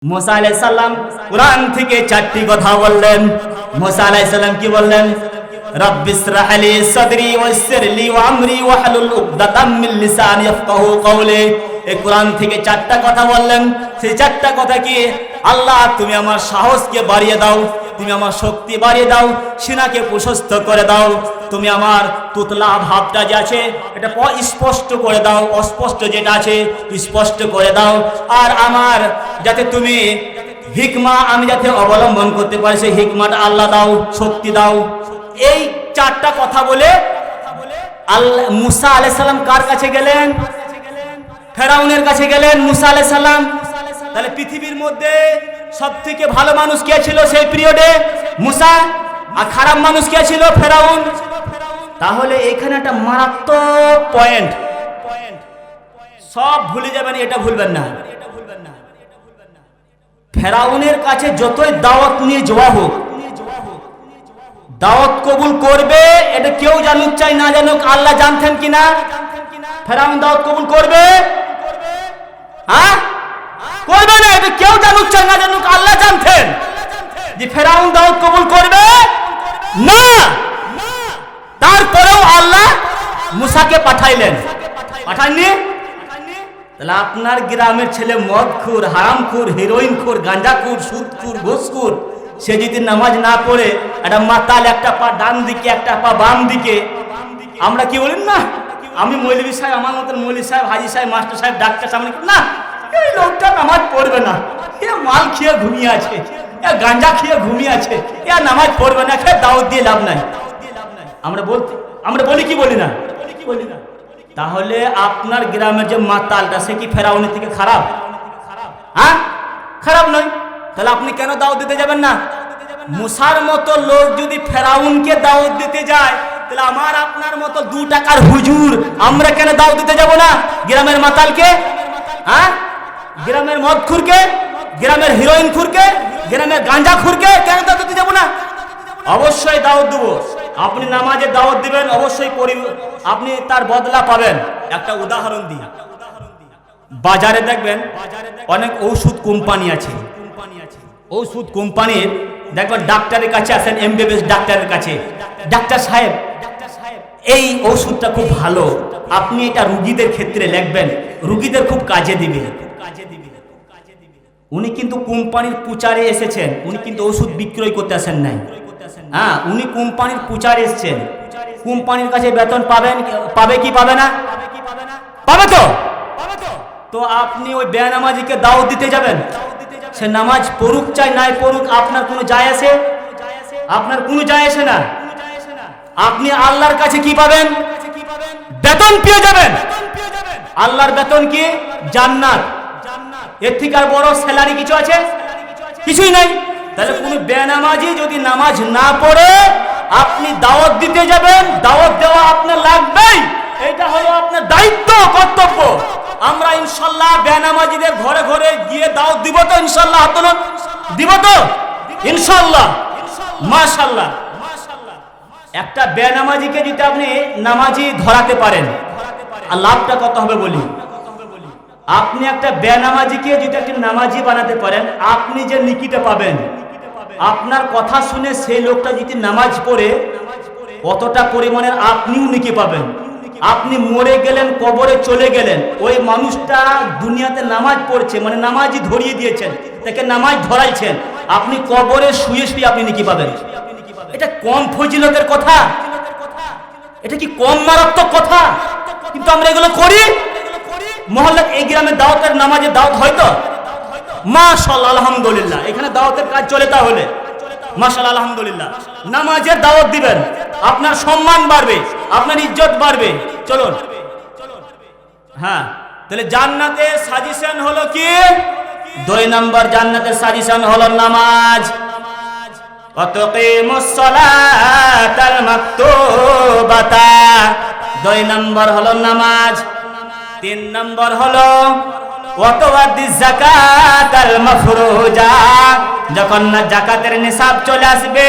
মুসা আলাইহিস সালাম কুরআন থেকে চারটি কথা বললেন। মুসা আলাইহিস সালাম কি বললেন? রাব্বিসরাহ লি সাদরি ওয়াসসির লি আমরি ওয়াহলুল উকদাতাম মিন লিসানি ইয়াফকাহু কওলি। এই কুরআন থেকে চারটা কথা বললেন। সেই চারটা কথা কি? আল্লাহ তুমি আমার সাহসকে বাড়িয়ে দাও, তুমি আমার শক্তি বাড়িয়ে দাও, সিনাকে প্রশস্ত করে দাও, তুমি আমার তুতলা ভাবটা যে আছে এটা স্পষ্ট করে দাও, অস্পষ্ট যেটা আছে স্পষ্ট করে দাও, আর আমার যাতে তুমি হিকমা আমি যাতে অবলম্বন করতে পারি সেই হিকমাটা আল্লাহ দাও, শক্তি দাও। এই চারটা কথা বলে আল্লাহ মুসা আলাইহিস সালাম কার কাছে গেলেন? ফেরাউনের কাছে গেলেন মুসা আলাইহিস সালাম। তাহলে পৃথিবীর মধ্যে সবথেকে ভালো মানুষ কে ছিল সেই পিরিয়ডে? মুসা। আর খারাপ মানুষ কে ছিল? ফেরাউন। তাহলে এখানে একটা মারাত্মক পয়েন্ট, সব ভুলে যাবেন, এটা ভুলবেন না। ফেরাউনের কাছে যতই দাওয়াত নিয়ে যাওয়া হোক, দাওয়াত কবুল করবে এটা কেউ জানুক চাই না জানুক, আল্লাহ জানতেন কিনা ফেরাউন দাওয়াত কবুল করবে? হ্যাঁ, করবে না। এটা কেউ জানুক চাই না জানুক, আল্লাহ জানতেন যে ফেরাউন দাওয়াত কবুল করবে না। তারপরেও আল্লাহ মুসাকে পাঠাইলেন, পাঠাননি? তাহলে আপনার গ্রামের ছেলে মদখুর, হারামখুর, হেরোইনখুর, গাঁজাখুর, সুদখুর, ঘুষখুর, সে যদি নামাজ না পড়ে একটা মাতাল, একটা পা ডান দিকে একটা পা বাম দিকে, আমরা কি বলেন না আমি মৌলভী সাহেব, আমার মতন মৌলভী সাহেব, হাজি সাহেব, মাস্টার সাহেব, ডাক্তার সামনে না, এই লোকটা নামাজ পড়বে না, এ মাল খেয়ে ঘুমিয়ে আছে, এ গাঁজা খেয়ে ঘুমিয়ে আছে, এ নামাজ পড়বে না, খেয়ে দাওয়াত দিয়ে লাভ নাই। আমরা বলি কি বলি না? তাহলে আপনার গ্রামের যে মাতালটা সে কি ফেরাউনের থেকে খারাপ? হ্যাঁ, খারাপ নয়। তাহলে আপনি কেন দাওয়াত দিতে যাবেন না? মুসার মতো লোক যদি ফেরাউনকে দাওয়াত দিতে যায়, তাহলে আমার আপনার মতো 2 টাকার হুজুর আমরা কেন দাওয়াত দিতে যাব না? গ্রামের মাতালকে, হ্যাঁ, গ্রামের মদখুরকে, গ্রামের হিরোইনখুরকে, গ্রামের গাঁজাখুরকে কেন দাওয়াত দিতে যাব না? অবশ্যই দাওয়াত দেব। আপনি নামাজে দাওয়াত দিবেন, অবশ্যই আপনি তার বদলা পাবেন। একটা উদাহরণ দিই, বাজারে দেখবেন অনেক ঔষধ কোম্পানি আছে, ঔষধ কোম্পানির দেখবেন ডাক্তারের কাছে আসেন, এমবিবিএস ডাক্তারের কাছে, ডাক্তার সাহেব এই ওষুধটা খুব ভালো, আপনি এটা রুগীদের ক্ষেত্রে লিখবেন, রুগীদের খুব কাজে দিবে। উনি কিন্তু কোম্পানির প্রচারে এসেছেন, উনি কিন্তু ওষুধ বিক্রয় করতে আসেন নাই। হ্যাঁ, উনি কোম্পানির প্রচারে এসেছেন। কোম্পানির কাছে বেতন পাবে কি পাবে না? পাবে তো। তো আপনি ওই বেনামাজিকে দাওয়াত দিতে যাবেন, সে নামাজ পড়ুক চাই নাই পড়ুক, আপনার কোনো যায় আসে? আপনার কোনো যায় আসে না। আপনি আল্লাহর কাছে কি পাবেন? বেতন পেয়ে যাবেন। আল্লাহর বেতন কি? জান্নাত। এর থেকে আর বড় স্যালারি কিছু আছে? কিছুই নাই। তাহলে কোনো বেনামাজি যদি নামাজ না পড়ে আপনি দাওয়াত দিতে যাবেন, দাওয়াত দেওয়া আপনার লাগবেই, এটা হলো আপনার দায়িত্ব, কর্তব্য। আমরা ইনশাআল্লাহ বেনামাজিদের ঘরে ঘরে গিয়ে দাওয়াত দিব তো ইনশাআল্লাহ? হাত তুলুন, দিব তো ইনশাআল্লাহ? মাশাআল্লাহ। একটা বেনামাজিকে যদি আপনি নামাজি ধরাতে পারেন, আর লাভটা কত হবে বলি? আপনি একটা বেনামাজিকে যদি একটা নামাজি বানাতে পারেন, আপনি যে নেকিটা পাবেন, আপনার কথা শুনে সেই লোকটা যদি নামাজ পড়ে কতটা পরিমাণের আপনিও নেকি পাবেন। আপনি মরে গেলেন, কবরে চলে গেলেন, ওই মানুষটা দুনিয়াতে নামাজ পড়ছে, মানে নামাজি ধরিয়ে দিয়েছেন, তাকে নামাজ ধরাইছেন, আপনি কবরে শুয়ে শুয়ে আপনি নেকি পাবেন। এটা কম ফজিলতের কথা? এটা কি কম মারাত্মক কথা? কিন্তু আমরা এগুলো করি। মহল্লা এই গ্রামে দাওয়াতের নামাজের দাওয়াত হয়তো মাশাআল্লাহ আলহামদুলিল্লাহ, এখানে দাওয়াতের কাজ চলে, তাহলে মাশাআল্লাহ আলহামদুলিল্লাহ নামাজের দাওয়াত দিবেন, আপনার সম্মান বাড়বে, আপনার ইজ্জত বাড়বে। চলুন, হ্যাঁ। তাহলে জান্নাতের সাজেশন হলো কি? 2 নম্বর জান্নাতের সাজেশন হলো নামাজ। ওয়াতাকিমুস সালাতাল মাকতুবাতা, 2 নম্বর হলো নামাজ। 3 নম্বর হলো ওয়াতুআদ্দিজ যাকাতাল মাফরুজা, যখন না জাকাতের নিসাব চলে আসবে,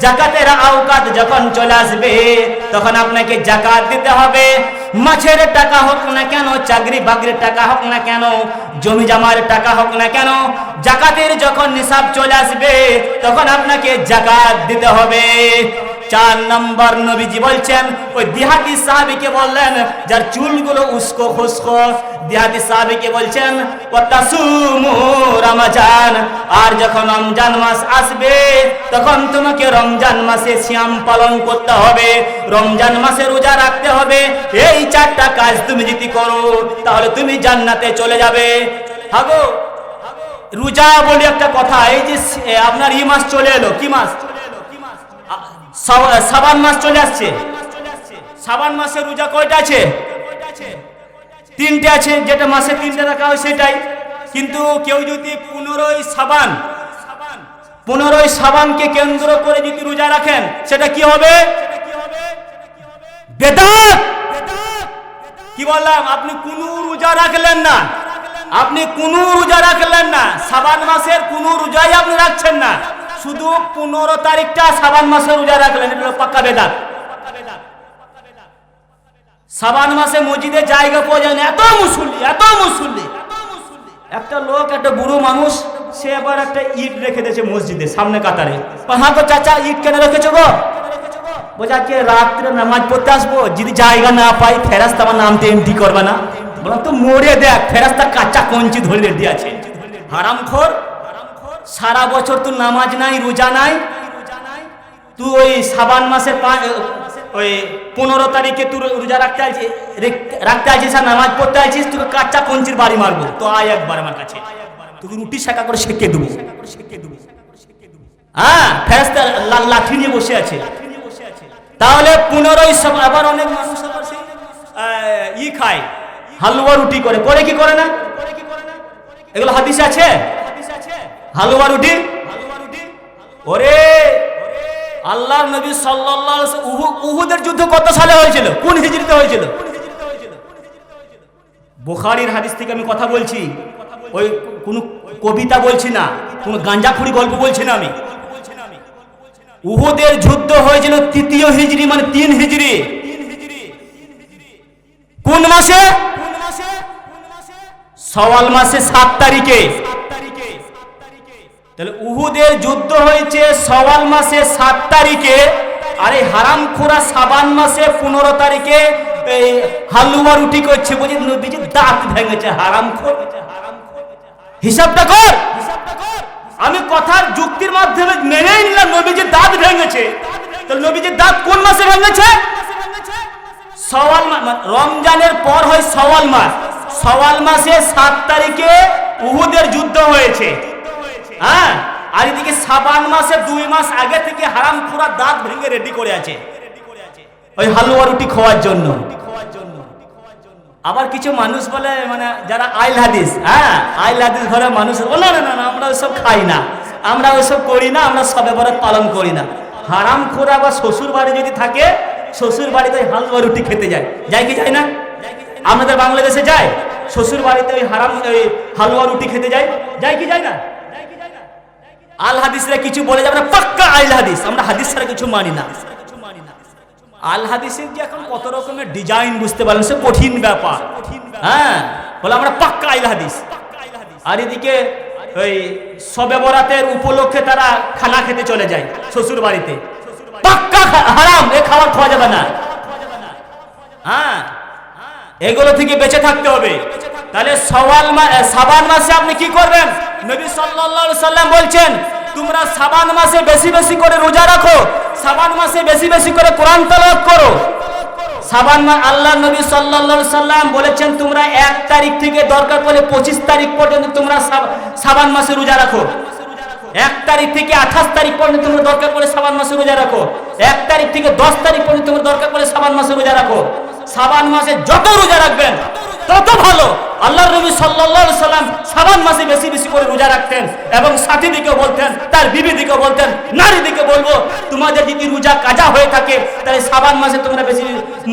জাকাতের আওকাত যখন চলে আসবে, তখন আপনাকে জাকাত দিতে হবে। মাছের টাকা হোক না কেন, চাকরি বাকরির টাকা হোক না কেন, জমি জমার টাকা হোক না কেন, জাকাতের যখন নিসাব চলে আসবে তখন আপনাকে জাকাত দিতে হবে। 4 নম্বর নবীজি বলছেন, ওই দিহাতি সাহাবীকে বললেন যার চুলগুলো উস্কো খুস্কো, দিহাতি সাহাবীকে বলছেন ওয়াতাসুমু রমজান, আর যখন রমজান মাস আসবে তখন তোমাকে রমজান মাসে সিয়াম পালন করতে হবে, রমজান মাসে রোজা রাখতে হবে। এই 4টা কাজ তুমি যদি করো তাহলে তুমি জান্নাতে চলে যাবে। হাগো রোজা বলি একটা কথা, এই যে আপনার এই মাস চলে এলো, কি মাস? শাবান মাস চলে আসছে। শাবান মাসে রোজা কয়টা আছে? 3টে আছে, যেটা মাসে 3টে রাখা হয় সেটাই। কিন্তু কেউ যদি 15ই শাবানকে কেন্দ্র করে যদি রোজা রাখেন সেটা কি হবে? বেদাত। কি বললাম? আপনি কোনো রোজা রাখলেন না, আপনি কোনো রোজা রাখলেন না, শাবান মাসের কোনো রোজাই আপনি রাখছেন না, শুধু 15 তারিখটা শাবান মাসে রোজা রাখলেন, এটা হলো পাক্কা বেদাত। শাবান মাসে মসজিদে জায়গা পাওয়া যায় না, এত মুসল্লি। একটা লোক, একটা বুড়ো মানুষ, সে আবার একটা ইট রেখে দিয়েছে মসজিদে সামনে কাতারে। হ্যাঁ তো চাচা, ইট কেন রেখেছো গো? বলছে আজকে রাত্রে নামাজ পড়তে আসবো, যদি জায়গা না পাই ফেরাস্তা আমার নামতে এমটি করবে না। বললাম তো মরে দেখ, ফেরাস্তা কাঁচা কঞ্চি ধরে রেডি আছে। হারামখোর, সারা বছর তুই নামাজ নাই, রোজা নাই, তুই ওই শাবান মাসের ওই 15 তারিখে তুই রোজা রাখতে আছিস আর নামাজ পড়তে আছিস, তুই কাঁচা কঞ্চির বাড়ি মারবো। তো আয় একবার আমার কাছে, তুই রুটি শাখা করে শেখে দেবো। হ্যাঁ, ফেরেশতা লাঠি নিয়ে বসে আছে। তাহলে 15ই আবার অনেক মানুষ আবার সেই খায়, হালুয়া রুটি করে কি করে না? এগুলো হাদিসে আছে, হালুয়া রুটি। ওরে আল্লাহর নবী সাল্লাল্লাহু আলাইহি ওয়াসাল্লাম উহুদের যুদ্ধ কত সালে হয়েছিল? কোন হিজরিতে হয়েছিল? বুখারীর হাদিস থেকে আমি কথা বলছি, ওই কোন কবিতা বলছি না, কোন গাঁজাখুরি গল্প বলছি না আমি। উহুদের যুদ্ধ হয়েছিল 3য় হিজরি, মানে 3 হিজরি। কোন মাসে? শাওয়াল মাসে 7 তারিখে। তাহলে উহুদের যুদ্ধ হয়েছে শাওয়াল মাসে 7 তারিখে, আর এই হারামখোরা শাবান মাসে 15 তারিখে এই হালুয়া রুটি করছে। বুঝি নবীজির দাঁত ভেঙেছে, হারামখোর। হিসাবটা কর। আমি কথার যুক্তির মাধ্যমে মেনেই নিলাম নবীজির দাঁত ভেঙেছে। তাহলে নবীজির দাঁত কোন মাসে ভেঙেছে? শাওয়াল মাস। রমজানের পর হয় শাওয়াল মাস। শাওয়াল মাসে 7 তারিখে উহুদের যুদ্ধ হয়েছে। হ্যাঁ, আর এদিকে শাবান মাসে 2 মাস আগে থেকে হারামখোরা দাঁত ভেঙে রেডি করে আছে ওই হালুয়া রুটি খাওয়ার জন্য। আবার কিছু মানুষ বলে, মানে যারা আইল হাদিস, হ্যাঁ আইল হাদিস ঘরে মানুষ, না না না আমরা ওইসব খাই না, আমরা ওইসব করি না, আমরা সবে বরাত পালন করি না। হারামখোরা বা শ্বশুর বাড়ি যদি থাকে, শ্বশুর বাড়িতে হালুয়া রুটি খেতে যায়, যায় কি যায় না? আমাদের বাংলাদেশে যায়, শ্বশুর বাড়িতে ওই হালুয়া রুটি খেতে যায়, যায় কি যায় না? আল হাদিসরা কিছু বলে যাবে না, পাক্কা আইল হাদিস, আমরা হাদিস ছাড়া কিছু মানি না। আল হাদিসের যে এখন কত রকমের ডিজাইন বুঝতে পারলেন, সে কঠিন ব্যাপার। হ্যাঁ, বলে আমরা পাক্কা আইল হাদিস। আর এদিকে ওই শবে বরাতের উপলক্ষে তারা খানা খেতে চলে যায় শ্বশুর বাড়িতে, পাক্কা হারাম, এ খাবার খাওয়া যাবে না। হ্যাঁ, এগুলো থেকে বেঁচে থাকতে হবে। তাহলে শাবান মাসে আপনি কি করবেন? নবী সাল্লাল্লাহু আলাইহি সাল্লাম বলছেন, তোমরা শাবান মাসে বেশি বেশি করে রোজা রাখো, শাবান মাসে বেশি বেশি করে কোরআন তেলাওয়াত করো। শাবান মাস, আল্লাহর নবী সাল্লাল্লাহু আলাইহি সাল্লাম বলেছেন, তোমরা 1 তারিখ থেকে দরকার পড়লে 25 তারিখ পর্যন্ত তোমরা শাবান মাসে রোজা রাখো। 1 তারিখ থেকে 28 তারিখ পর্যন্ত তোমরা দরকার পড়লে শাবান মাসে রোজা রাখো। 1 তারিখ থেকে 10 তারিখ পর্যন্ত তোমরা দরকার পড়লে শাবান মাসে রোজা রাখো। শাবান মাসে যত রোজা রাখবেন তত ভালো। আল্লাহর নবী সাল্লাল্লাহু আলাইহি সাল্লাম শাবান মাসে বেশি বেশি করে রোজা রাখতেন এবং সাথীদিকে বলতেন, তার বিবিদিকে বলতেন, নারীদিকে বলবো, তোমাদের যদি রোজা কাজা হয়ে থাকে তাহলে শাবান মাসে তোমরা বেশি,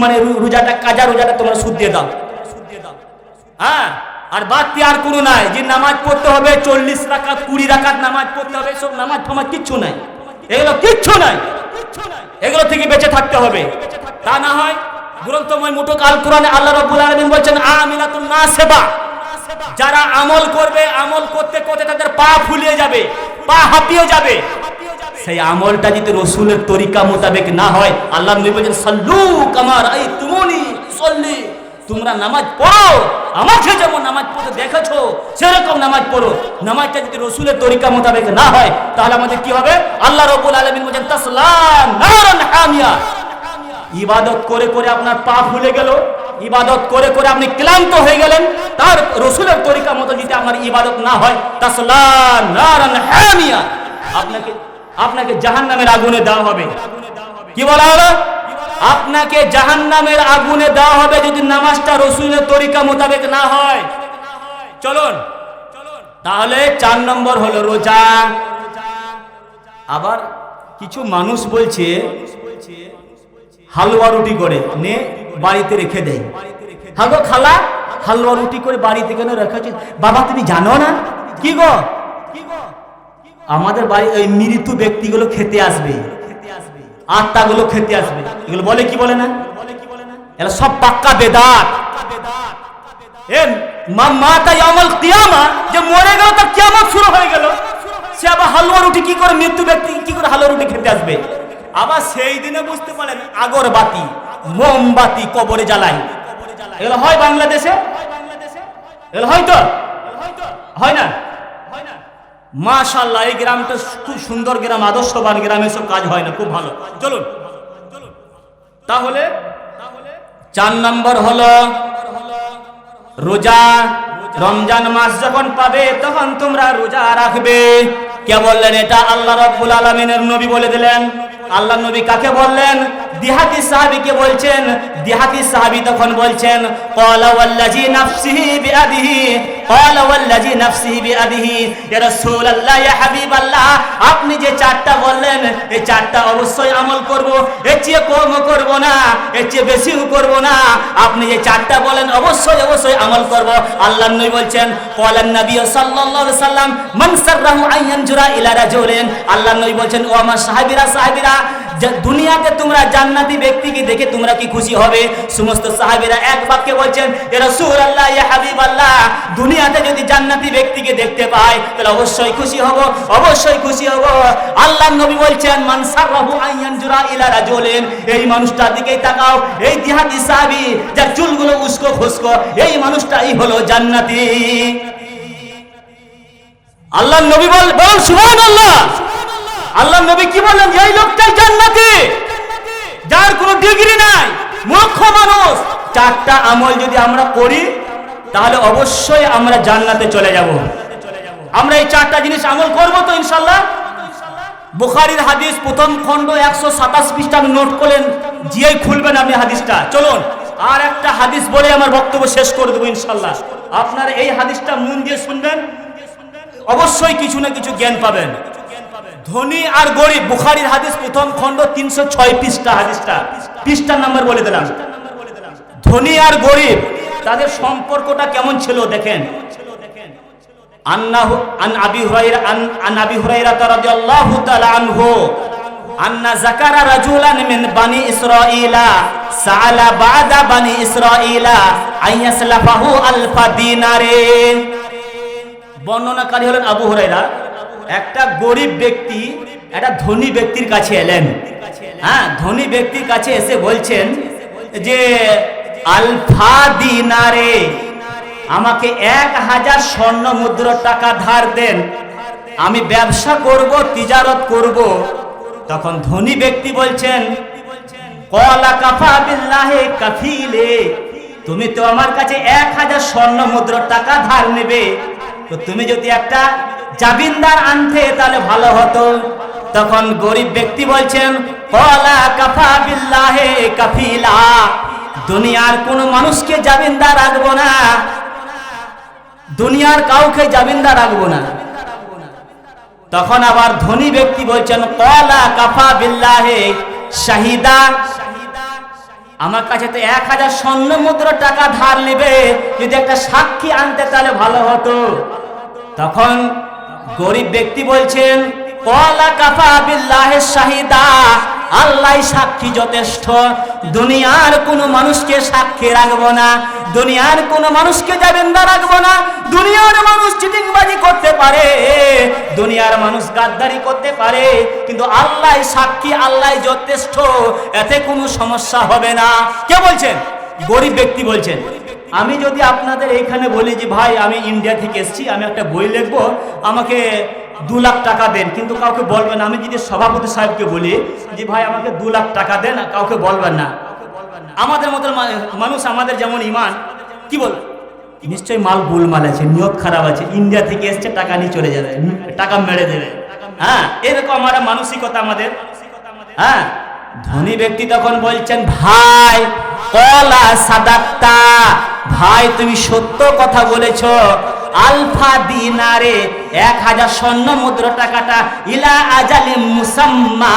মানে রোজাটা কাজা, রোজাটা তোমরা সুদ দিয়ে দাও। হ্যাঁ, আর বাড়তি আর কোনো নাই যে নামাজ পড়তে হবে 40 রাকাত 20 রাকাত নামাজ পড়তে হবে, সব নামাজ ফামাজ কিচ্ছু নাই, এগুলো কিচ্ছু নাই, এগুলো থেকে বেঁচে থাকতে হবে। তা না হয় গ্রন্থময় মুটুক আল কোরআনে আল্লাহ রাব্বুল আলামিন বলছেন আমিলাতুন নাসিবা, যারা আমল করবে, আমল করতে করতে তাদের পা ফুলিয়ে যাবে, পা হাঁপিয়ে যাবে, সেই আমলটা যদি রসুলের তরিকা মোতাবেক না হয়, আল্লাহ নবী বলেন সাল্লু কামা রাআইতুমুনি উসাল্লি, তোমরা নামাজ পড়ো আমাকে যেমন নামাজ পড়তে দেখেছো সেরকম নামাজ পড়ো। নামাজটা যদি রসুলের তরিকা মোতাবেক না হয় তাহলে আমাদের কি হবে? আল্লাহ রাব্বুল আলামিন বলেন তাসলা নারান হামিয়া, ইবাদত করে করে আপনার পা ফুলে গেল, ইবাদত করে করে আপনি ক্লান্ত হয়ে গেলেন, তার রসুলের তরিকা মতো যদি আমার ইবাদত না হয় তাসলা নারান হামিয়া, আপনাকে জাহান্নামের আগুনে দেওয়া হবে। কি বলা হলো? আপনাকে জাহান্নামের আগুনে দেওয়া হবে যদি নামাজটা রসুলের তরিকা মোতাবেক না হয়। চলুন, তাহলে 4 নম্বর হলো রোজা। আবার কিছু মানুষ বলছে হালুয়া রুটি করে নে বাড়িতে রেখে দেয়। হাগো খালা, হালুয়া রুটি করে বাড়িতে কেন রেখেছে? বাবা তুমি জানো না? কি গো, আমাদের বাড়ি ওই মৃত্যু ব্যক্তিগুলো খেতে আসবে, আত্মাগুলো খেতে আসবে, এগুলো বলে কি বলে না? এরা সব পাক্কা বেদাত। মাতা ইয়াউমুল কিয়ামা, যে মরে গেল তার কিয়ামত শুরু হয়ে গেল, সে আবার হালুয়া রুটি কি করে, মৃত্যু ব্যক্তি কি করে হালুয়া রুটি খেতে আসবে? আবার সেই দিনে বুঝতে পারলেন আগরবাতি মোমবাতি কবরে জ্বালায়, এগুলো হয় বাংলাদেশে? এগুলো হয় তো হয় না? মাশাআল্লাহ, এই গ্রামটা খুব সুন্দর গ্রাম, আদর্শবান গ্রাম, এসব কাজ হয় না, খুব ভালো। চলুন, তাহলে 4 নম্বর হলো রোজা। রমজান মাস যখন পাবে তখন তোমরা রোজা রাখবে। কে বললেন এটা? আল্লাহ রাব্বুল আলামিনের নবী বলে দিলেন। আল্লাহ নবী কাকে বললেন? দিহাতি সাহাবীকে বলছেন। দিহাতি সাহাবী তখন বলছেন ক্বালা ওয়াল্লাযী নাফসিহি বিয়াদিহি, ক্বালা ওয়াল্লাযী নাফসিহি বিয়াদিহি, ইয়া রাসূলুল্লাহ, ইয়া হাবিবাল্লাহ, আপনি যে 4টা বললেন এই 4টা অবশ্যই আমল করব, এর চেয়ে কম করব না, এর চেয়ে বেশিও করব না, আপনি যে 4টা বলেন অবশ্যই অবশ্যই আমল করব। আল্লাহর নবী বলছেন ক্বালান নবী সাল্লাল্লাহু আলাইহি সাল্লাম মান সাররাহু আইয়ানজুরা ইলা রাজুলিন, আল্লাহর নবী বলছেন ও আমার সাহাবীরা, দুনিয়াতে তোমরা জান্নাতি ব্যক্তিকে দেখে তোমরা কি খুশি হবে? সমস্ত সাহাবীরা এক বাক্যে বলছেন ইয়া রাসূলুল্লাহ, ইয়া হাবিবাল্লাহ, দুনিয়াতে যদি জান্নাতি ব্যক্তিকে দেখতে পাই তাহলে অবশ্যই খুশি হব, অবশ্যই খুশি হব। আল্লাহর নবী বলছেন মান সাররাহু আইয়ানজুরা ইলা রাজুলিন, এই মানুষটার দিকেই তাকাও, এই দিহাতি সাহাবী যার চুলগুলো উস্কো খুস্কো, এই মানুষটাই হলো জান্নাতি। আল্লাহর নবী বলেন সুবহানাল্লাহ। আল্লাহর নবী কি বললেন? এই লোকটাই জান্নাতি, যার কোনো ডিগ্রি নাই, মূর্খ মানুষ। 4টা আমল যদি আমরা করি তাহলে অবশ্যই আমরা জান্নাতে চলে যাব। আমরা এই 4টা জিনিস আমল করব তো ইনশাআল্লাহ। বুখারীর হাদিস প্রথম খণ্ড 127 পৃষ্ঠা নোট করলেন, জিয়াই খুলবেন আপনি হাদিসটা। চলুন আর একটা হাদিস বলে আমার বক্তব্য শেষ করে দেবো ইনশাআল্লাহ। আপনারা এই হাদিসটা মন দিয়ে শুনবেন, অবশ্যই কিছু না কিছু জ্ঞান পাবেন। ধনী আর গরিব, বুখারীর হাদিস প্রথম খণ্ড 306 পৃষ্ঠা, হাদিসটা পৃষ্ঠার নাম্বার বলে দিলাম। ধনী আর গরিব তাদের সম্পর্কটা কেমন ছিল দেখেন। আন আবি হুরায়রা রাদিয়াল্লাহু তাআলা আনহু আন্না যাকারা রাজুলান মিন বানি ইসরাঈলা সাআলা বাদা বানি ইসরাঈলা আইয়াসলাফাহু আলফা দিনারে। বর্ণনাকারী হলেন আবু হুরায়রা। একটা গরিব ব্যক্তি একটা ধনী ব্যক্তির কাছে এলেন। হ্যাঁ, ধনী ব্যক্তির কাছে এসে বলছেন যে আলফা দিনারে, আমাকে 1000 স্বর্ণ মুদ্রা টাকা ধার দেন, আমি ব্যবসা করব, তিজারত করব। তখন ধনী ব্যক্তি বলছেন ক্বালা কাফা বিল্লাহি কাফিলে, তুমি তো আমার কাছে 1000 স্বর্ণ মুদ্রা টাকা ধার নেবে, তো তুমি যদি একটা জামিনদার আনতে তাহলে ভালো হতো। তখন গরিব ব্যক্তি বলছেন ক্বালা কাফা বিল্লাহি কাফিলা, দুনিয়ার কোন মানুষকে জামিনদার রাখবো না, দুনিয়ার কাউকে জামিনদার রাখবো না। তখন আবার ধনী ব্যক্তি বলছেন ক্বালা কাফা বিল্লাহি শাহিদা, আমার কাছে তো 1000 স্বর্ণ মুদ্রা টাকা ধার নেবে, যদি একটা সাক্ষী আনতে তাহলে ভালো হতো। তখন গরিব ব্যক্তি বলছেন, ক্বালা কাফা বিল্লাহি শাহিদা, আল্লাহ সাক্ষী যথেষ্ট, দুনিয়ার কোনো মানুষকে সাক্ষী রাখবো না, দুনিয়ার কোনো মানুষকে জামিনদার রাখবো না। দুনিয়ার মানুষ চিটিংবাজি করতে পারে, দুনিয়ার মানুষ গাদ্দারি করতে পারে, কিন্তু আল্লাহ সাক্ষী, আল্লাহ যথেষ্ট, এতে কোনো সমস্যা হবে না। কে বলছেন? গরিব ব্যক্তি বলছেন। আমি যদি আপনাদের এইখানে বলি যে ভাই আমি ইন্ডিয়া থেকে এসেছি, আমি একটা বই লিখবো, আমাকে 2 লাখ টাকা দেন, কিন্তু কাউকে বলবেন না। আমি যদি সভাপতি সাহেবকে বলি যে ভাই আমাকে 2 লাখ টাকা দেন, কাউকে বলবেন না। আমাদের মতো মানুষ, আমাদের যেমন ইমান, কি বল, নিশ্চয়ই মাল গোলমাল আছে, নিয়ত খারাপ আছে, ইন্ডিয়া থেকে এসছে টাকা নিয়ে চলে যাবে, টাকা মেরে দেবে। হ্যাঁ, এরকম আমরা মানসিকতা আমাদের। হ্যাঁ, ধনী ব্যক্তি তখন বলছেন, ভাই ক্বালা সাদাক্তা, ভাই তুমি সত্য কথা বলেছো। আলফা দিনারে, 1000 স্বর্ণ মুদ্রা টাকাটা ইলা আজালিম মুসাম্মা,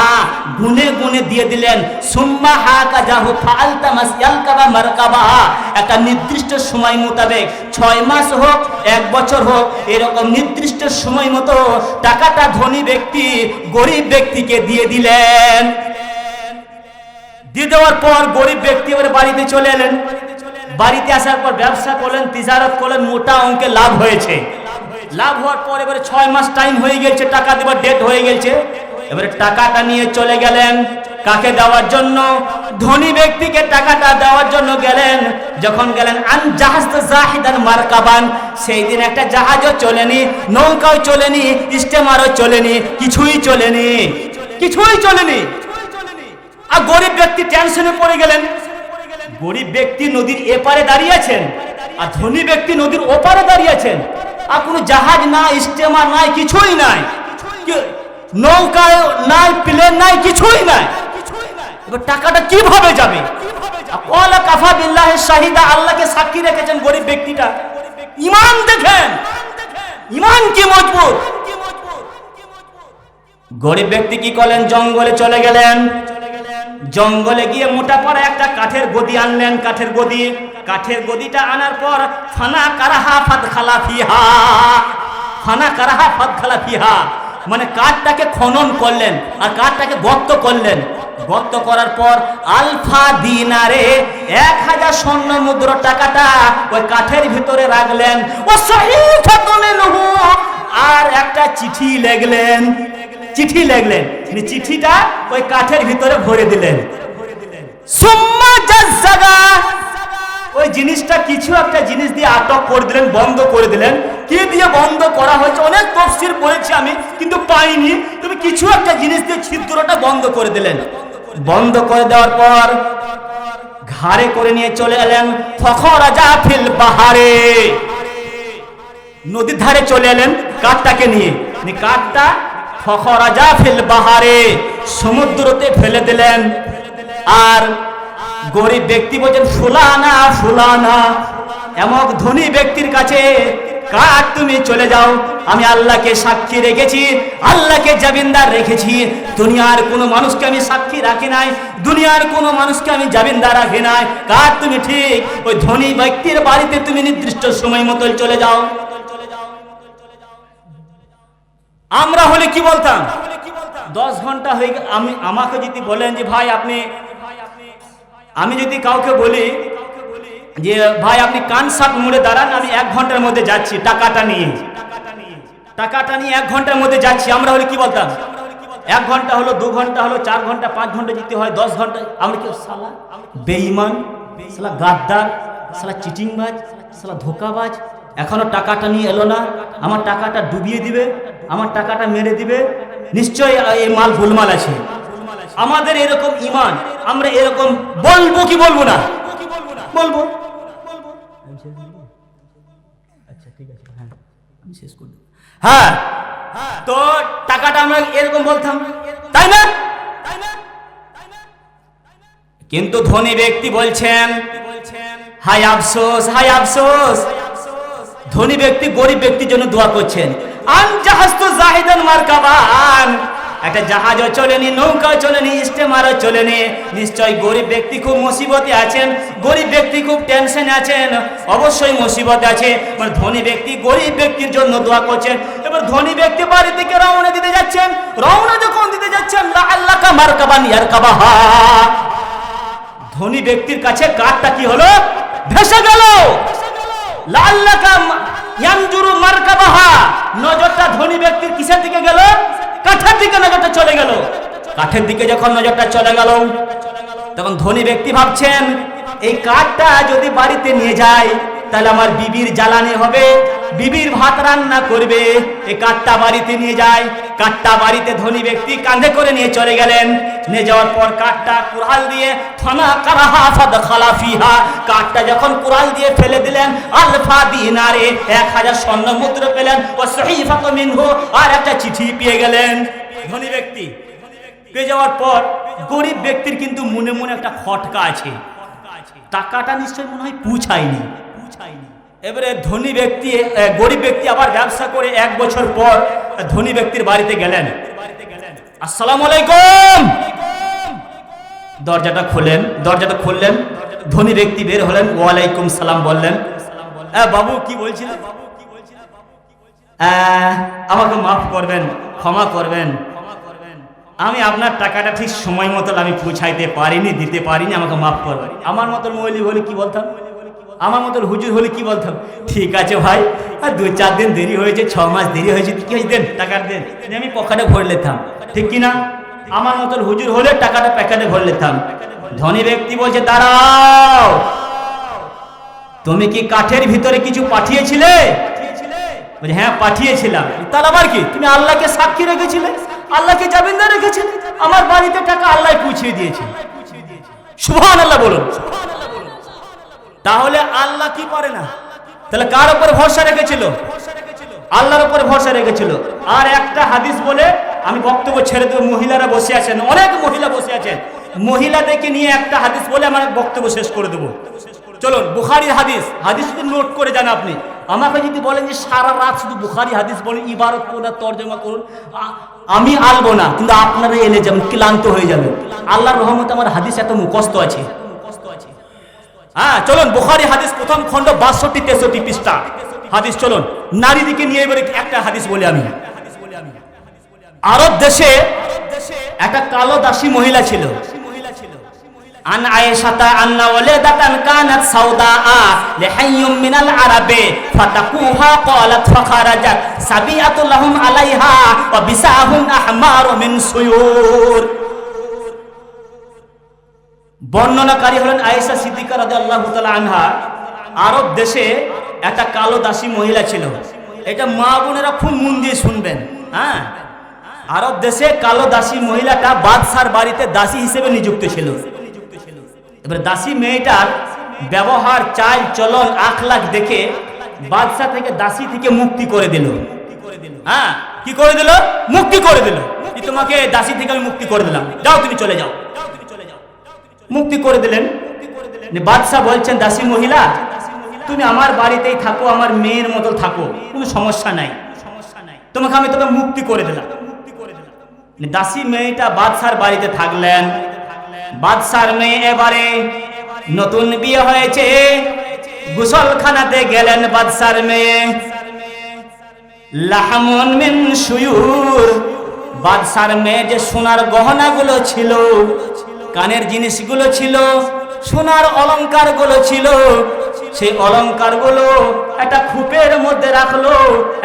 গুনে গুনে দিয়ে দিলেন। সুম্মা হাকাজাহু ফালতামাস ইয়ালকাবা মারকাবা, একটা নির্দিষ্ট সময় মোতাবেক, 6 মাস হোক 1 বছর হোক, এরকম নির্দিষ্ট সময় মতো টাকাটা ধনী ব্যক্তি গরিব ব্যক্তিকে দিয়ে দিলেন। দিয়ে দেওয়ার পর গরিব ব্যক্তি এবার বাড়িতে চলে এলেন। বাড়িতে আসার পর ব্যবসা করলেন, তিজারত করলেন, মোটা অঙ্কে লাভ হয়েছে। লাভ হওয়ার পর এবারে 6 মাস টাইম হয়ে গেছে, টাকা দেবার ডেট হয়ে গেছে। এবারে টাকাটা নিয়ে চলে গেলেন, কাকে দেওয়ার জন্য? ধনী ব্যক্তিকে টাকাটা দেওয়ার জন্য গেলেন। যখন গেলেন, আন জাহাজ জাহিদান মারকাবান, সেই দিন একটা জাহাজও চলেনি, নৌকাও চলেনি, স্টিমারও চলেনি, কিছুই চলেনি, কিছুই চলেনি। আর গরিব ব্যক্তি টেনশনে পড়ে গেলেন। গরিব ব্যক্তি নদীর এপারে দাঁড়িয়ে আছেন, আর ধনী ব্যক্তি নদীর ওপারে দাঁড়িয়ে আছেন, আর কোনো জাহাজ নাই, স্টিমার নাই, কিছুই নাই, নৌকা নাই, প্লেন নাই, কিছুই নাই। এবার টাকাটা কিভাবে যাবে? ক্বালা কাফা বিল্লাহি শাহিদা, আল্লাহকে সাক্ষী রেখেছেন গরিব ব্যক্তিটা। ঈমান দেখেন, ঈমান কি মজবুত। গরিব ব্যক্তি কি করলেন? জঙ্গলে চলে গেলেন। জঙ্গলে গিয়ে মোটা পড়া একটা কাঠের গদি আনলেন, কাঠের গদি। কাঠের গদিটা আনার পর ফানা কারাহা ফাদখালা ফিহা, ফানা কারাহা ফাদখালা ফিহা, মানে কাঠটাকে খনন করলেন আর কাঠটাকে গর্ত করলেন। গর্ত করার পর আলফা দিনারে, 1000 স্বর্ণ মুদ্রা টাকাটা ওই কাঠের ভিতরে রাখলেন। ও সহিফাতুন মিনহু, আর একটা চিঠি লিখলেন, চিঠি লিখলেন, চিঠিটা ওই কাঠের ভিতরে ভরে দিলেন। সুম্মা জাজ্জাগা, ওই জিনিসটা কিছু একটা জিনিস দিয়ে আটক করে দিলেন, বন্ধ করে দিলেন। কি দিয়ে বন্ধ করা হয়েছে অনেক তাফসীর পড়েছি আমি, কিন্তু পাইনি। তুমি কিছু একটা জিনিস দিয়ে ছিদ্রটা বন্ধ করে দিলেন। বন্ধ করে দেওয়ার পর ঘাড়ে করে নিয়ে চলে এলেন। ফখরাজা ফিল বাহারে, নদীর ধারে চলে এলেন কাঠটাকে নিয়ে। কাঠটা ফখরাজা ফিল বাহারে, সমুদ্রতে ফেলে দিলেন। আর গরিব ব্যক্তি বলছেন, ফুলানা ফুলানা, এমন ধনী ব্যক্তির কাছে কাঠ তুমি চলে যাও, আমি আল্লাহকে সাক্ষী রেখেছি, আল্লাহকে জামিনদার রেখেছি। দুনিয়ার কোনো মানুষকে আমি সাক্ষী রাখি নাই, দুনিয়ার কোনো মানুষকে আমি জামিনদার রাখি নাই। কাঠ তুমি ঠিক ওই ধনী ব্যক্তির বাড়িতে তুমি নির্দিষ্ট সময় মতো চলে যাও। আমরা হলে কি বলতাম? 10 ঘন্টা হয়ে গেল, আমাকে যদি বলেন যে ভাই আপনি, আমি যদি কাউকে বলি যে ভাই আপনি কানসাট মোড়ে দাঁড়ান, আমি 1 ঘন্টার মধ্যে যাচ্ছি, টাকাটা নিয়ে 1 ঘন্টার মধ্যে যাচ্ছি, আমরা হলে কি বলতাম? 1 ঘন্টা হলো, 2 ঘন্টা হলো, 4 ঘন্টা, 5 ঘন্টা যেতে হয়, 10 ঘন্টা। আমরা কি শালা বেঈমান, শালা গাদ্দার, শালা চিটিংবাজ, শালা ধোকাবাজ, এখনো টাকাটা নিয়ে এলো না, আমার টাকাটা ডুবিয়ে দিবে, আমার টাকাটা মেরে দিবে, নিশ্চয়ই এই মাল গোলমাল আছে। আমাদের এরকম ঈমান, আমরা এরকম বলবো কি বলবো না? বলবো। আচ্ছা ঠিক আছে, হ্যাঁ আমি শেষ করব। হ্যাঁ, তো টাকাটা আমরা এরকম বলতাম, তাই না? কিন্তু ধনী ব্যক্তি বলছেন, হায় আফসোস, হায় আফসোস। ধনী ব্যক্তি গরিব ব্যক্তির জন্য দোয়া করছেন। আন জাহাজতু জাহিদান মারকাবান, একটা জাহাজও চলেনি, নৌকাও চলেনি, স্টিমারও চলেনি। নিশ্চয় গরিব ব্যক্তি খুব মুসিবতে আছেন, গরিব ব্যক্তি খুব টেনশনে আছেন, অবশ্যই মুসিবতে আছে। মানে ধনী ব্যক্তি গরিব ব্যক্তির জন্য দোয়া করছেন। এবার ধনী ব্যক্তি বাড়ি থেকে রওনা দিতে যাচ্ছেন, রওনা যখন দিতে যাচ্ছেন লাআল্লাকা মারকাবান ইয়ারকাবাহা, ধনী ব্যক্তির কাছে কাঠটা কি হলো, ভেসে গেল। লাআল্লাকা ইয়ানজুরু মারকাবাহা, নজরটা ধনী ব্যক্তির কিসের দিকে গেল, কাঠের দিকে নজরটা চলে গেল। কাঠের দিকে যখন নজরটা চলে গেল তখন ধনী ব্যক্তি ভাবছেন এই কাঠটা যদি বাড়িতে নিয়ে যায় তাহলে আমার বিবির জ্বালানি হবে, বিবির ভাত রান্না করবে। এই কাঠটা বাড়িতে নিয়ে যায়, কাঠটা বাড়িতে ধনী ব্যক্তি কাঁধে করে নিয়ে চলে গেলেন। নিয়ে যাওয়ার পর কাঠটা কুড়াল দিয়ে ফানা কারাহা ফাদখালা ফিহা, কাঠটা যখন কুড়াল দিয়ে ফেলে দিলেন আলফা দিনারে, 1000 স্বর্ণ মুদ্রা পেলেন। ও সহিফাতু মিনহু, আর একটা চিঠি পেয়ে গেলেন ধনী ব্যক্তি। পেয়ে যাওয়ার পর গরিব ব্যক্তির কিন্তু মনে মনে একটা খটকা আছে, টাকাটা নিশ্চয় মনে হয় পৌঁছায়নি। এবারে ধনী ব্যক্তি গরিব ব্যক্তি আবার ব্যবসা করে 1 বছর পর ধনী ব্যক্তির বাড়িতে গেলেন। আসসালামু আলাইকুম, দরজাটা খুললেন, ধনী ব্যক্তি বের হলেন, ওয়ালাইকুম সালাম বললেন। বাবু কি বলছিলেন? আমাকে মাফ করবেন, ক্ষমা করবেন, আমি আপনার টাকাটা ঠিক সময় মতো আমি পৌঁছাইতে পারিনি, দিতে পারিনি, আমাকে মাফ করবেন। আমার মতন মৌলবি হলে কি বলতাম, আমার মতন হুজুর হলে কি বলতাম, ঠিক আছে ভাই, 2-4 দিন দেরি হয়েছে, 6 মাস দেরি হয়েছে, কি হয়েছে দেন, টাকা দেন, আমি পকেটে ভরে নিতাম, ঠিক কিনা? আমার মতন হুজুর হলে টাকাটা প্যাকেটে ভরে নিতাম। ধনী ব্যক্তি বলছে দাঁড়াও, তুমি কি কাঠের ভিতরে কিছু পাঠিয়েছিলে? বলছে হ্যাঁ পাঠিয়েছিলাম। তাহলে আবার কি, তুমি আল্লাহকে সাক্ষী রেখেছিলে, আল্লাহকে জামিনদার রেখেছিলে, আমার বাড়িতে টাকা আল্লাহ পৌঁছে দিয়েছে। সুবহানাল্লাহ বলুন। তাহলে আল্লাহ কি পারে না? তাহলে কার উপর ভরসা রেখেছিল? আল্লাহর উপর ভরসা রেখেছিল। আর একটা হাদিস বলে আমি বক্তব্য ছেড়ে দেব, মহিলারা বসে আছেন, অনেক মহিলা বসে আছেন, মহিলাদেরকে নিয়ে একটা হাদিস বলে আমার বক্তব্য শেষ করে দেবো। চলুন, বুখারীর হাদিস, হাদিস শুধু নোট করে যান আপনি। আমাকে যদি বলেন যে সারা রাত শুধু বুখারী হাদিস বলেন, ইবারত করুন, তর্জমা করুন, আমি আলবো না, কিন্তু আপনারা এলে যাবেন, ক্লান্ত হয়ে যাবে। আল্লাহর রহমতে আমার হাদিস এত মুখস্থ আছে। হ্যাঁ চলুন, বুখারী হাদিস প্রথম খণ্ড 62-63 পৃষ্ঠা হাদিস। চলুন, নারীদিকে নিয়ে এবারে একটা হাদিস বলি আমি। আরব দেশে একটা কালো দাসী মহিলা ছিল। আন আয়েশাতা আন্না ওয়ালাদাতান কানাত সাউদা লিহাইয়ুম মিনাল আরাবে ফাতাকুহা ক্বালাত ফাখারাজাত সাবিয়াতু লাহুম আলাইহা ওয়া বিসাহুম আহমারু মিন সুয়ুর। বর্ণনাকারী হলেন আয়েশা সিদ্দিকা রাদিয়াল্লাহু তাআলা আনহা। আরব দেশে একটা কালো দাসী মহিলা ছিল। এটা মা বোনেরা খুব মন দিয়ে শুনবেন। হ্যাঁ, আরব দেশে কালো দাসী মহিলাটা বাদশার বাড়িতে দাসী হিসেবে নিযুক্ত ছিল। এবার দাসী মেয়েটার ব্যবহার, চাল চলন, আখলাক দেখে বাদশা থেকে দাসী থেকে মুক্তি করে দিল। হ্যাঁ, কি করে দিল? মুক্তি করে দিল। তোমাকে দাসী থেকে আমি মুক্তি করে দিলাম, যাও তুমি চলে যাও। মুক্তি করে দিলেন। বাদশা বলছেন দাসী মহিলা তুমি আমার বাড়িতেই থাকো, আমার মেয়ের মতো থাকো, কোনো সমস্যা নাই, তোমাকে আমি তবে মুক্তি করে দিলাম। দাসী মেয়েটা বাদশার বাড়িতে থাকলেন। বাদশার মেয়ে এবারে নতুন বিয়ে হয়েছে, গোসলখানাতে গেলেন বাদশার মেয়ে। লাহমুন মিন সুয়ুর, বাদশার মেয়ে যে সোনার গহনাগুলো ছিল, কানের জিনিসগুলো ছিল, সোনার অলংকারগুলো ছিল, সেই অলংকারগুলো একটা খুপের মধ্যে রাখলো,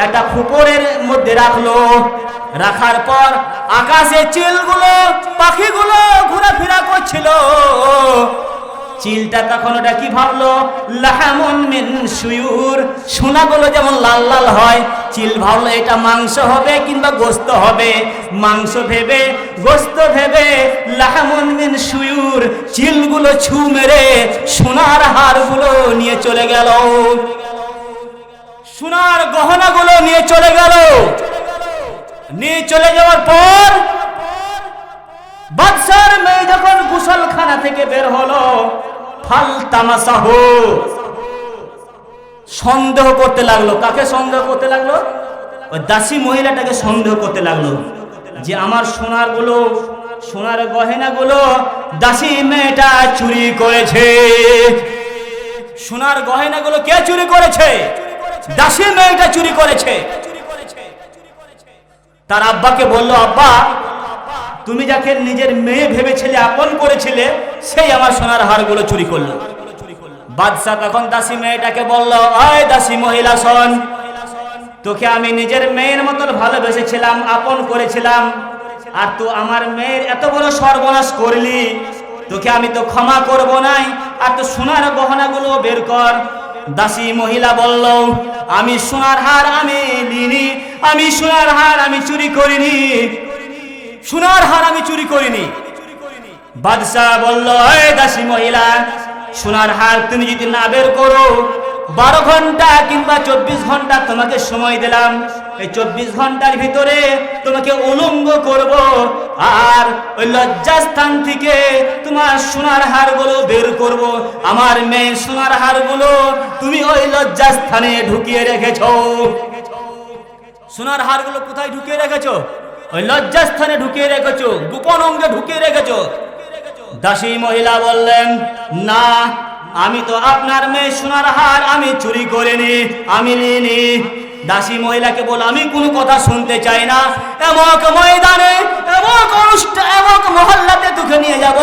একটা খুপরের মধ্যে রাখলো। রাখার পর আকাশে চিলগুলো, পাখিগুলো ঘোরাফেরা করছিল। চিলটা তখন ওটা কি ভাবলো? লাহামুন মিন সুয়ুর, সোনাগুলো যেমন লাল লাল হয়, চিল ভাবলো এটা মাংস হবে কিংবা গোস্ত হবে। মাংস ভেবে, গোস্ত ভেবে লাহামুন মিন সুয়ুর, চিলগুলো ছু মেরে সোনার হারগুলো নিয়ে চলে গেল, সোনার গহনাগুলো নিয়ে চলে গেল। নিয়ে চলে যাওয়ার পর বাদশার মেয়ে যখন গোসলখানা থেকে বের হলো, ফাল তামাসাহু, সন্দেহ করতে লাগলো। কাকে সন্দেহ করতে লাগলো? ওই দাসী মহিলাটাকে সন্দেহ করতে লাগলো। যে আমার সোনার গয়নাগুলো দাসী মেয়েটা চুরি করেছে। সোনার গয়নাগুলো কে চুরি করেছে? দাসী মেয়েটা চুরি করেছে। তার আব্বাকে বলল, আব্বা তুমি যাকে নিজের মেয়ে ভেবেছিলে, আপন করেছিলে, সেই আমার সোনার হারগুলো চুরি করলো। বাদশা তখন দাসী মেয়েটাকে বলল, ওই দাসী মহিলা শোন, তোকে আমি নিজের মেয়ের মতন ভালোবেসেছিলাম, আপন করেছিলাম, আর তুই আমার মেয়ের এত বড় সর্বনাশ করলি, তোকে আমি তো ক্ষমা করব নাই, আর তো সোনার গহনাগুলো বের কর। দাসী মহিলা বলল, আমি সোনার হার আমি নিইনি, আমি সোনার হার আমি চুরি করিনি, সোনার হার আমি চুরি করিনি। বাদশাহ বলল, এই দাসী মহিলা, সোনার হার তুমি যদি না বের করো, 12 ঘন্টা কিংবা 24 ঘন্টা তোমাকে সময় দিলাম, এই 24 ঘন্টার ভিতরে তোমাকে উলঙ্গ করব, আর ওই লজ্জাস্থান থেকে তোমার সোনার হারগুলো বের করব। আমার মেয়ে সোনার হারগুলো তুমি ওই লজ্জাস্থানে ঢুকিয়ে রেখেছো। সোনার হারগুলো কোথায় ঢুকিয়ে রেখেছো? ওই লজ্জাস্থানে ঢুকিয়ে রেখেছো, গোপন অঙ্গে ঢুকিয়ে রেখেছো। দাসী মহিলা বললেন, না, আমি তো আপনার মেয়ে সোনার হার আমি চুরি করিনি, আমি নিইনি। দাসী মহিলাকে বল, আমি কোনো কথা শুনতে চাই না, এমক ময়দানে, এমক অনুষ্ঠান, এমক মহল্লাতে তোকে নিয়ে যাব,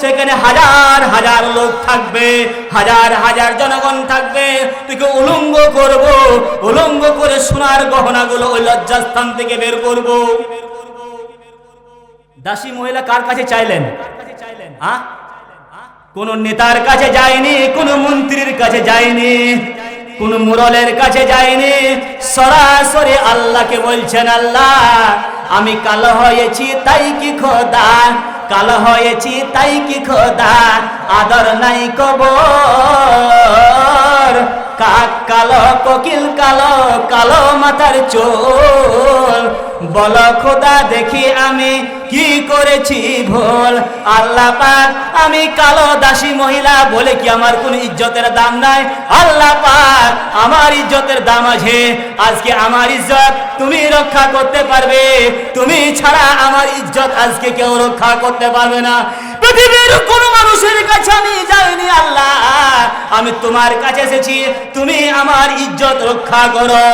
সেখানে হাজার হাজার লোক থাকবে, হাজার হাজার জনগণ থাকবে, তোকে উলঙ্গ করব, উলঙ্গ করে সোনার গহনাগুলো ওই লজ্জাস্থান থেকে বের করব। দাসী মহিলা কার কাছে চাইলেন? কোন নেতার কাছে যায়নি, কোন মন্ত্রীর কাছে যায়নি, কোন মুরলের কাছে যায়নি, সরাসরি আল্লাহকে বলছেন, আল্লাহ আমি কালো হয়েছি তাই কি খোদা, কালো হয়েছি তাই কি খোদা, আদর নাই কবর, কাক কালো কোকিল কালো, কালো মাথার চোল, বল খোদা দেখি আমি কি করেছি ভুল। আল্লাহ পাক, আমি কালো দাসী মহিলা বলে কি আমার কোন ইজ্জতের দাম নাই? আল্লাহ পাক, আমার ইজ্জতের দাম আছে। আজকে আমার ইজ্জত তুমি রক্ষা করতে পারবে, তুমি ছাড়া আমার ইজ্জত আজকে কেউ রক্ষা করতে পারবে না। পৃথিবীর কোন মানুষের কাছে আমি যাইনি আল্লাহ, আমি তোমার কাছে এসেছি, তুমি আমার ইজ্জত রক্ষা করো।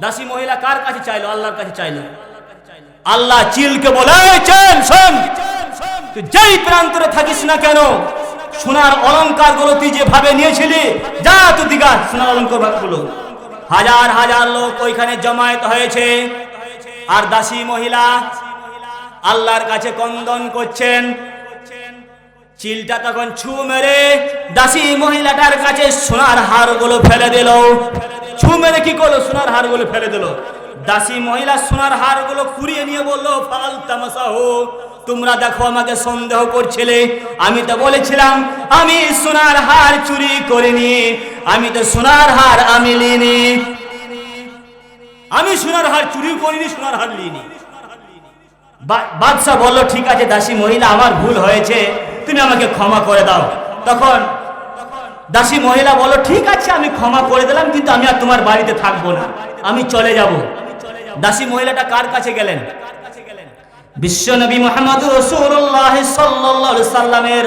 দাসী মহিলা কার কাছে চাইলো? আল্লাহর কাছে চাইলো। আল্লাহ চিলকে বলে, চল শোন, তুই যেই প্রান্তরে থাকিস না কেন, সোনার অলংকার গুলো তুই যেভাবে নিয়েছিলি, যা তুই দিগা সোনার অলংকার গুলো। হাজার হাজার লোক ওইখানে জমায়েত হয়েছে, আর দাসী মহিলা আল্লাহর কাছে কন্দন করছেন। চিলটা তখন ছু মেরে দাসী মহিলাটার কাছে সোনার হারগুলো ফেলে দিল। ছু মেরে কি করলো? সোনার হারগুলো ফেলে দিল। দাসী মহিলা সোনার হারগুলো কুড়িয়ে নিয়ে বলল, ফাল তামাশা হো, তোমরা দেখো আমাকে সন্দেহ করছিলে, আমি তো বলেছিলাম আমি সোনার হার চুরি করিনি, আমি তো সোনার হার আমি নিইনি, আমি সোনার হার চুরি করিনি, সোনার হার নিইনি। বাদশা বলল, ঠিক আছে দাসী মহিলা, আমার ভুল হয়েছে, তুমি আমাকে ক্ষমা করে দাও। তখন দাসী মহিলা বলল, ঠিক আছে আমি ক্ষমা করে দিলাম, কিন্তু আমি আর তোমার বাড়িতে থাকবো না, আমি চলে যাব। দাসী মহিলাটা কার কাছে গেলেন? বিশ্ব নবী মুহাম্মদ রাসূলুল্লাহ সাল্লাল্লাহু আলাইহি সাল্লামের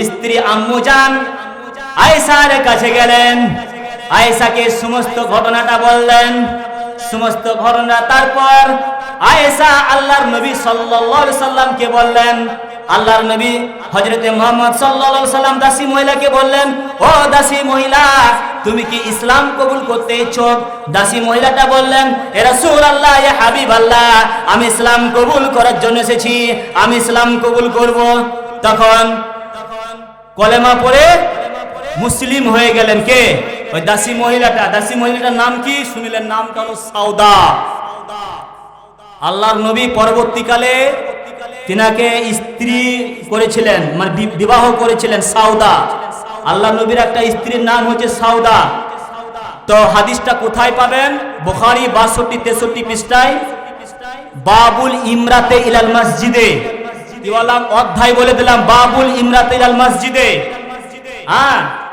স্ত্রী আম্মু জান আয়েশার কাছে গেলেন। আয়েশাকে সমস্ত ঘটনাটা বললেন, সমস্ত ঘটনা। তারপর আয়েশা আল্লাহর নবী সাল্লাল্লাহু আলাইহি সাল্লামকে বললেন। আল্লাহর নবী হযরতে মুহাম্মদ সাল্লাল্লাহু আলাইহি সাল্লাম দাসী মহিলাকে বললেন, ও দাসী মহিলা, তুমি কি ইসলাম কবুল করতে ইচ্ছুক? দাসী মহিলাটা বললেন, এ রাসূলুল্লাহ, ইয়া হাবিবাল্লাহ, আমি ইসলাম কবুল করার জন্য এসেছি, আমি ইসলাম কবুল করব। তখন কলেমা পড়ে মুসলিম হয়ে গেলেন কে? ওই দাসী মহিলাটা। দাসী মহিলাটার নাম কি শুনিলেন? নামটা হলো সাউদা। আল্লাহর নবী পরবর্তীকালে তিনাকে স্ত্রী করেছিলেন, মানে বিবাহ করেছিলেন সাউদা। আল্লাহ নবীর একটা স্ত্রীর নাম হচ্ছে সাউদা। তো হাদিসটা কোথায় পাবেন? বুখারী 62-63 পৃষ্ঠায় বাবুল ইমরাতে ইলাল মসজিদে, কি বললাম? অধ্যায় বলে দিলাম, বাবুল ইমরাতে ইলাল মসজিদে।